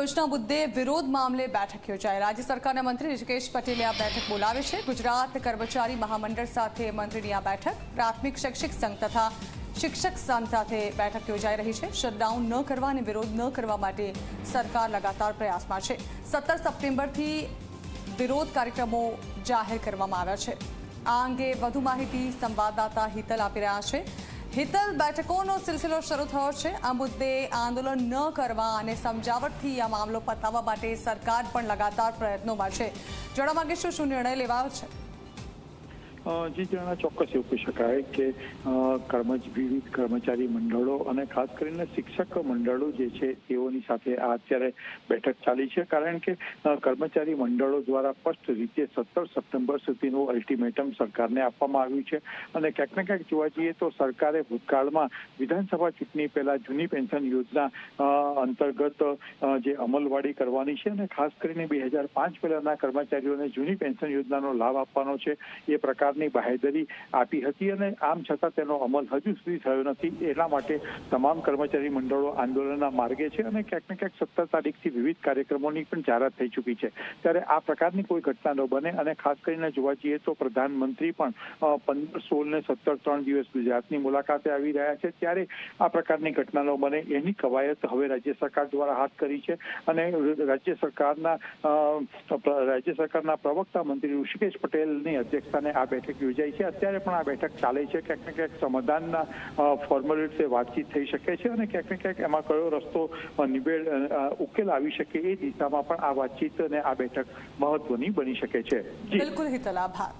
યોજના મુદ્દે વિરોધ મામલે બેઠક યોજાઈ। રાજ્ય સરકારના મંત્રી ઋષિકેશ પટેલે આ બેઠક બોલાવી છે। ગુજરાત કર્મચારી મહામંડળ સાથે મંત્રીની આ બેઠક પ્રાથમિક શૈક્ષિક સંઘ તથા શિક્ષક સંઘ સાથે બેઠક યોજાઈ રહી છે। શટડાઉન ન કરવા અને વિરોધ ન કરવા માટે સરકાર લગાતાર પ્રયાસમાં છે। 17 સપ્ટેમ્બરથી વિરોધ કાર્યક્રમો જાહેર કરવામાં આવ્યા છે। આ અંગે વધુ માહિતી સંવાદદાતા હિતલ આપી રહ્યા છે। હિતલ, બેઠકોનો સિલસિલો શરૂ થયો છે। આ મુદ્દે આંદોલન ન કરવા અને સમજાવટથી આ મામલો પતાવવા માટે સરકાર પણ લગાતાર પ્રયત્નોમાં છે। જણાવવા માંગીશું શું નિર્ણય લેવાયો છે? જી જણા ચોક્કસ એવું કહી શકાય કે વિવિધ કર્મચારી મંડળો અને ખાસ કરીને શિક્ષક મંડળો જે છે તેઓની સાથે આ અત્યારે બેઠક ચાલી છે। કારણ કે કર્મચારી મંડળો દ્વારા સ્પષ્ટ રીતે 17 સપ્ટેમ્બર સુધીનું અલ્ટિમેટમ સરકારને આપવામાં આવ્યું છે અને ક્યાંક ને ક્યાંક જોવા જઈએ તો સરકારે ભૂતકાળમાં વિધાનસભા ચૂંટણી પહેલા જૂની પેન્શન યોજના અંતર્ગત જે અમલવાડી કરવાની છે અને ખાસ કરીને 2005 પહેલાના કર્મચારીઓને જૂની પેન્શન યોજનાનો લાભ આપવાનો છે એ પ્રકાર ની બાહેધરી આપી હતી અને આમ છતાં તેનો અમલ હજુ સુધી થયો નથી। એટલા માટે તમામ કર્મચારી મંડળો આંદોલનના માર્ગે છે અને ક્યાંક ને ક્યાંક 17 તારીખથી વિવિધ કાર્યક્રમોની પણ જાહેરાત થઈ ચૂકી છે। ત્યારે આ પ્રકારની કોઈ ઘટના ન બને અને ખાસ કરીને જોવા જઈએ તો પ્રધાનમંત્રી પણ 15, 16 ને 17 3 દિવસ ગુજરાતની મુલાકાતે આવી રહ્યા છે। ત્યારે આ પ્રકારની ઘટના ન બને એની કવાયત હવે રાજ્ય સરકાર દ્વારા હાથ કરી છે અને રાજ્ય સરકારના પ્રવક્તા મંત્રી ઋષિકેશ પટેલની અધ્યક્ષતાને આ બેઠક યોજાઈ છે। અત્યારે પણ આ બેઠક ચાલે છે। ક્યાંક ને ક્યાંક સમાધાનના ફોર્મલ રીતે વાતચીત થઈ શકે છે અને ક્યાંક ને ક્યાંક એમાં કયો રસ્તો ઉકેલ આવી શકે એ દિશામાં પણ આ વાતચીત અને આ બેઠક મહત્વની બની શકે છે। બિલકુલ હિતલ, આભાર।